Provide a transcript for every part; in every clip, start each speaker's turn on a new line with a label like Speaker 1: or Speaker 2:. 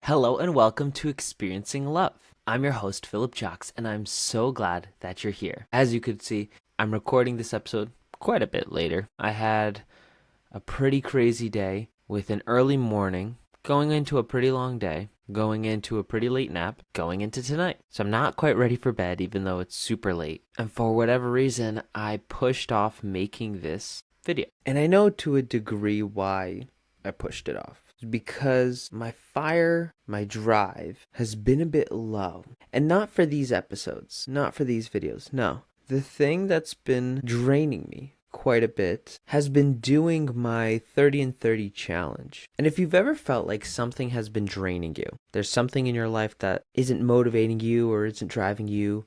Speaker 1: Hello and welcome to Experiencing Love. I'm your host, Philip Jocks, and I'm so glad that you're here. As you could see, I'm recording this episode quite a bit later. I had a pretty crazy day with an early morning, going into a pretty long day, going into a pretty late nap, going into tonight. So I'm not quite ready for bed, even though it's super late. And for whatever reason, I pushed off making this video. And I know to a degree why I pushed it off. Because my fire, my drive has been a bit low. And not for these episodes, not for these videos, no. The thing that's been draining me quite a bit has been doing my 30 and 30 challenge. And if you've ever felt like something has been draining you, there's something in your life that isn't motivating you or isn't driving you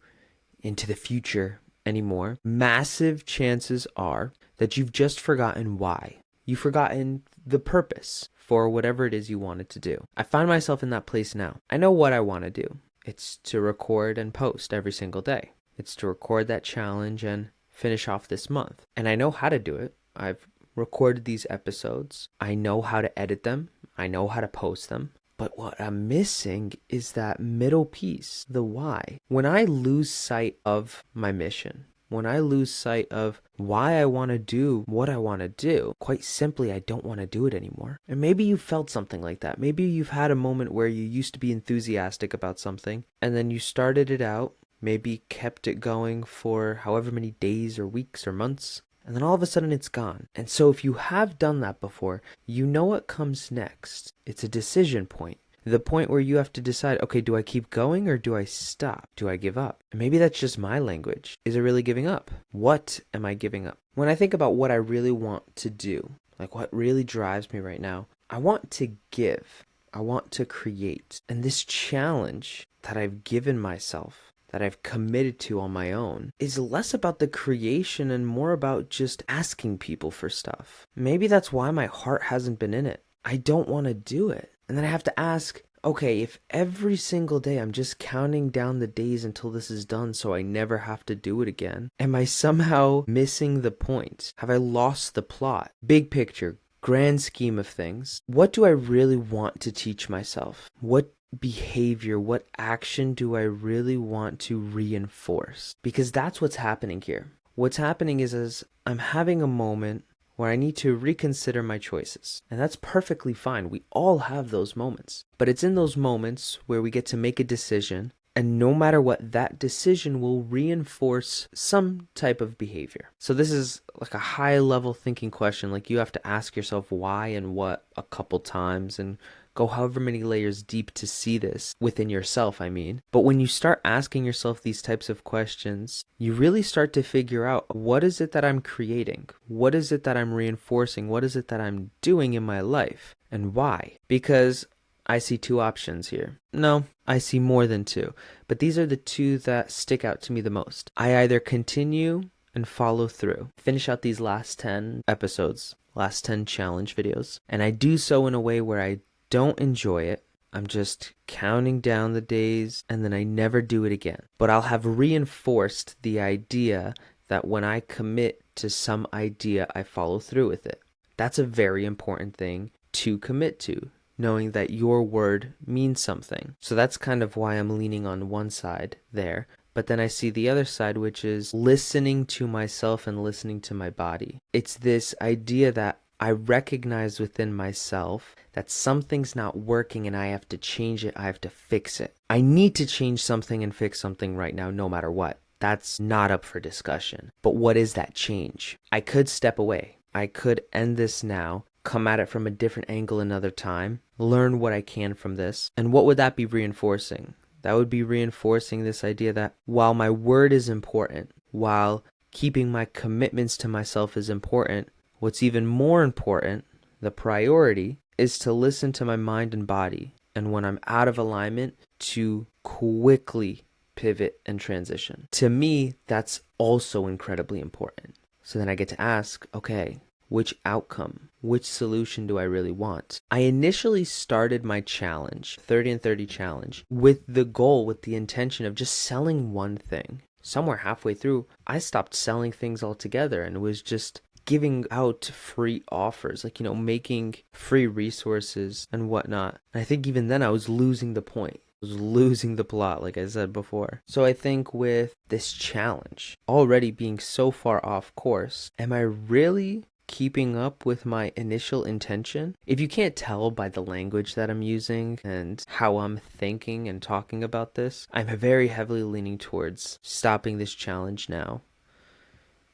Speaker 1: into the future anymore, massive chances are that you've just forgotten why. You've forgotten the purpose for whatever it is you wanted to do. I find myself in that place now. I know what I want to do. It's to record and post every single day. It's to record that challenge and finish off this month. And I know how to do it. I've recorded these episodes. I know how to edit them. I know how to post them. But what I'm missing is that middle piece, the why. When I lose sight of my mission, when I lose sight of why I want to do what I want to do, quite simply, I don't want to do it anymore. And maybe you felt something like that. Maybe you've had a moment where you used to be enthusiastic about something, and then you started it out, maybe kept it going for however many days or weeks or months, and then all of a sudden it's gone. And so if you have done that before, you know what comes next. It's a decision point. The point where you have to decide, okay, do I keep going or do I stop? Do I give up? And maybe that's just my language. Is it really giving up? What am I giving up? When I think about what I really want to do, like what really drives me right now, I want to give. I want to create. And this challenge that I've given myself, that I've committed to on my own, is less about the creation and more about just asking people for stuff. Maybe that's why my heart hasn't been in it. I don't want to do it. And then I have to ask, okay, if every single day I'm just counting down the days until this is done so I never have to do it again, am I somehow missing the point? Have I lost the plot? Big picture, grand scheme of things. What do I really want to teach myself? What behavior, what action do I really want to reinforce? Because that's what's happening here. What's happening is as I'm having a moment where I need to reconsider my choices. And that's perfectly fine. We all have those moments. But it's in those moments where we get to make a decision, and no matter what, that decision will reinforce some type of behavior. So this is like a high level thinking question. Like you have to ask yourself why and what a couple times and go however many layers deep to see this within yourself, I mean. But when you start asking yourself these types of questions, you really start to figure out, what is it that I'm creating? What is it that I'm reinforcing? What is it that I'm doing in my life? And why? Because I see two options here. No, I see more than two. But these are the two that stick out to me the most. I either continue and follow through, finish out these last 10 episodes, last 10 challenge videos, and I do so in a way where I don't enjoy it. I'm just counting down the days and then I never do it again. But I'll have reinforced the idea that when I commit to some idea, I follow through with it. That's a very important thing to commit to, knowing that your word means something. So that's kind of why I'm leaning on one side there. But then I see the other side, which is listening to myself and listening to my body. It's this idea that I recognize within myself that something's not working and I have to change it. I have to fix it. I need to change something and fix something right now, no matter what. That's not up for discussion. But what is that change? I could step away. I could end this now, come at it from a different angle another time, learn what I can from this. And what would that be reinforcing? That would be reinforcing this idea that while my word is important, while keeping my commitments to myself is important, what's even more important, the priority, is to listen to my mind and body. And when I'm out of alignment, to quickly pivot and transition. To me, that's also incredibly important. So then I get to ask, okay, which outcome, which solution do I really want? I initially started my challenge, 30 and 30 challenge, with the goal, with the intention of just selling one thing. Somewhere halfway through, I stopped selling things altogether and was just giving out free offers, like, making free resources and whatnot. And I think even then I was losing the point. I was losing the plot, like I said before. So I think with this challenge already being so far off course, am I really keeping up with my initial intention? If you can't tell by the language that I'm using and how I'm thinking and talking about this, I'm very heavily leaning towards stopping this challenge now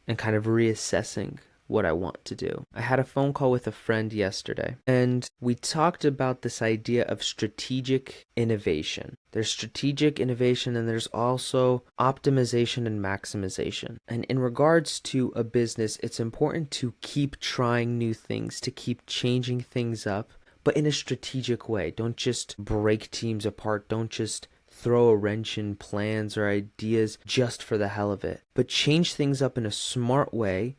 Speaker 1: and kind of reassessing what I want to do. I had a phone call with a friend yesterday, and we talked about this idea of strategic innovation. There's strategic innovation, and there's also optimization and maximization. And in regards to a business, it's important to keep trying new things, to keep changing things up, but in a strategic way. Don't just break teams apart. Don't just throw a wrench in plans or ideas just for the hell of it, but change things up in a smart way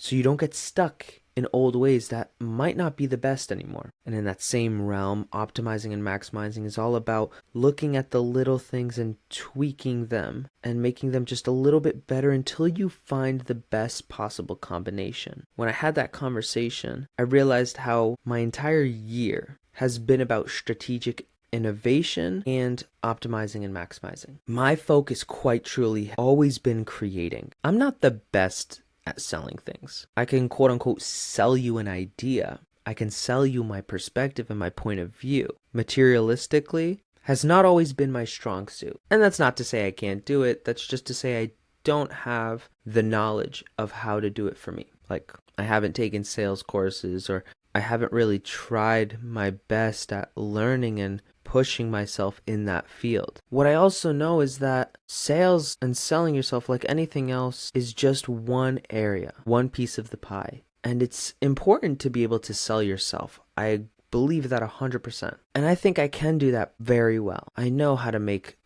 Speaker 1: so you don't get stuck in old ways that might not be the best anymore. And in that same realm, optimizing and maximizing is all about looking at the little things and tweaking them and making them just a little bit better until you find the best possible combination. When I had that conversation, I realized how my entire year has been about strategic innovation and optimizing and maximizing. My focus quite truly has always been creating. I'm not the best at selling things. I can quote unquote sell you an idea. I can sell you my perspective and my point of view. Materialistically has not always been my strong suit. And that's not to say I can't do it. That's just to say I don't have the knowledge of how to do it for me. Like, I haven't taken sales courses, or I haven't really tried my best at learning and pushing myself in that field. What I also know is that sales and selling yourself, like anything else, is just one area, one piece of the pie. And it's important to be able to sell yourself. I believe that 100%. And I think I can do that very well. I know how to make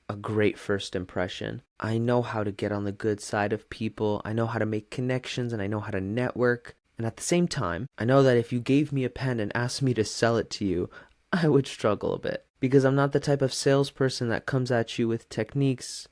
Speaker 1: a great first impression. I know how to get on the good side of people. I know how to make connections, and I know how to network. And at the same time, I know that if you gave me a pen and asked me to sell it to you, I would struggle a bit, because I'm not the type of salesperson that comes at you with techniques.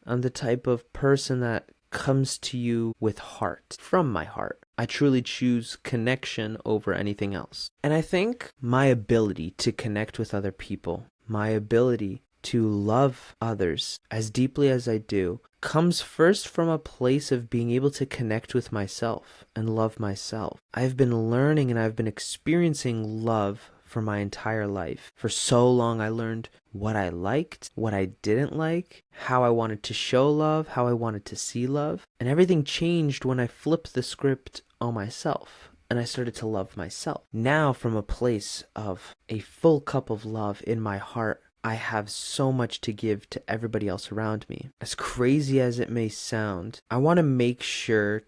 Speaker 1: I'm the type of person that comes to you with heart, from my heart. I truly choose connection over anything else. And I think my ability to connect with other people, my ability to love others as deeply as I do, comes first from a place of being able to connect with myself and love myself. I've been learning and I've been experiencing love for my entire life. For so long, I learned what I liked, what I didn't like, how I wanted to show love, how I wanted to see love. And everything changed when I flipped the script on myself and I started to love myself. Now, from a place of a full cup of love in my heart, I have so much to give to everybody else around me. As crazy as it may sound, I want to make sure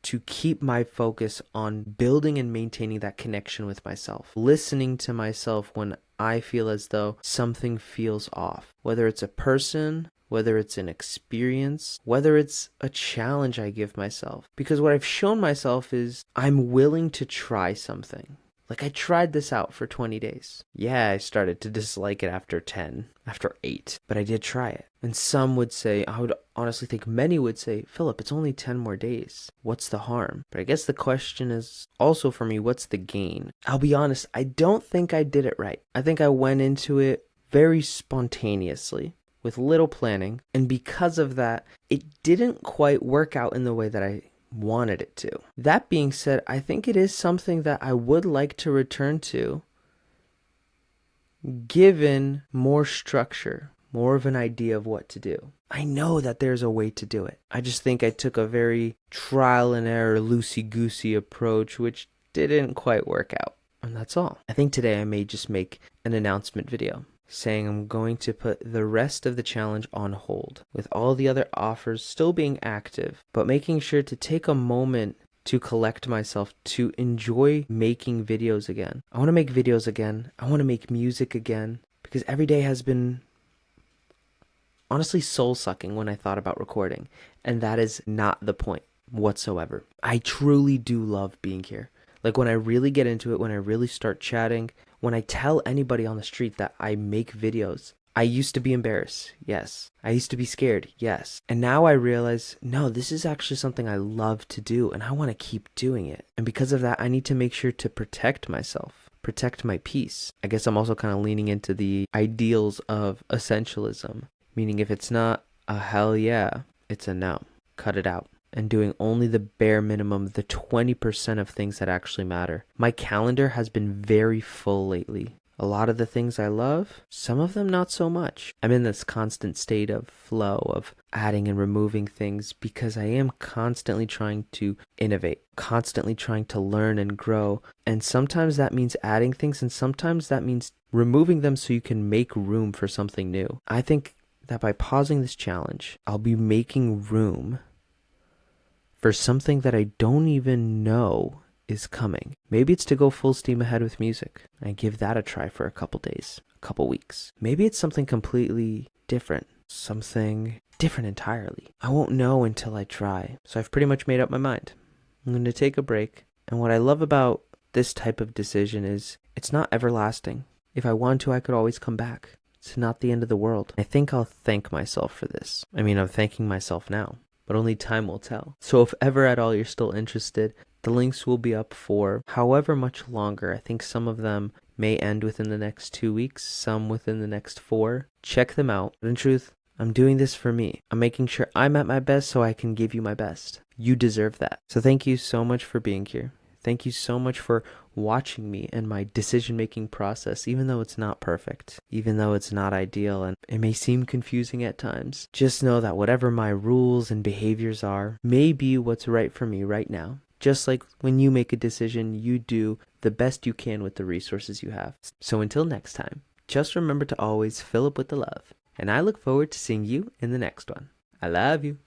Speaker 1: to keep my focus on building and maintaining that connection with myself. Listening to myself when I feel as though something feels off. Whether it's a person, whether it's an experience, whether it's a challenge I give myself. Because what I've shown myself is I'm willing to try something. Like, I tried this out for 20 days. Yeah, I started to dislike it after 10, after 8, but I did try it. And some would say, I would honestly think many would say, Philip, it's only 10 more days. What's the harm? But I guess the question is also for me, what's the gain? I'll be honest, I don't think I did it right. I think I went into it very spontaneously, with little planning. And because of that, it didn't quite work out in the way that I wanted it to. That being said, I think it is something that I would like to return to, given more structure, more of an idea of what to do. I know that there's a way to do it. I just think I took a very trial and error, loosey-goosey approach, which didn't quite work out. And that's all. I think today I may just make an announcement video saying I'm going to put the rest of the challenge on hold, with all the other offers still being active, but making sure to take a moment to collect myself to enjoy making videos again. I want to make videos again. I want to make music again, because every day has been honestly soul-sucking when I thought about recording, and that is not the point whatsoever. I truly do love being here. Like, when I really get into it, when I really start chatting, when I tell anybody on the street that I make videos, I used to be embarrassed. Yes. I used to be scared. Yes. And now I realize, no, this is actually something I love to do and I want to keep doing it. And because of that, I need to make sure to protect myself, protect my peace. I guess I'm also kind of leaning into the ideals of essentialism, meaning if it's not a hell yeah, it's a no. Cut it out. And doing only the bare minimum, the 20% of things that actually matter. My calendar has been very full lately. A lot of the things I love, some of them not so much. I'm in this constant state of flow of adding and removing things because I am constantly trying to innovate, constantly trying to learn and grow. And sometimes that means adding things and sometimes that means removing them so you can make room for something new. I think that by pausing this challenge, I'll be making room for something that I don't even know is coming. Maybe it's to go full steam ahead with music and give that a try for a couple days, a couple weeks. Maybe it's something completely different, something different entirely. I won't know until I try. So I've pretty much made up my mind. I'm going to take a break. And what I love about this type of decision is it's not everlasting. If I want to, I could always come back. It's not the end of the world. I think I'll thank myself for this. I mean, I'm thanking myself now, but only time will tell. So if ever at all you're still interested, the links will be up for however much longer. I think some of them may end within the next 2 weeks, some within the next 4. Check them out. But in truth, I'm doing this for me. I'm making sure I'm at my best so I can give you my best. You deserve that. So thank you so much for being here. Thank you so much for watching me and my decision-making process, even though it's not perfect, even though it's not ideal, and it may seem confusing at times. Just know that whatever my rules and behaviors are may be what's right for me right now. Just like when you make a decision, you do the best you can with the resources you have. So until next time, just remember to always fill up with the love. And I look forward to seeing you in the next one. I love you.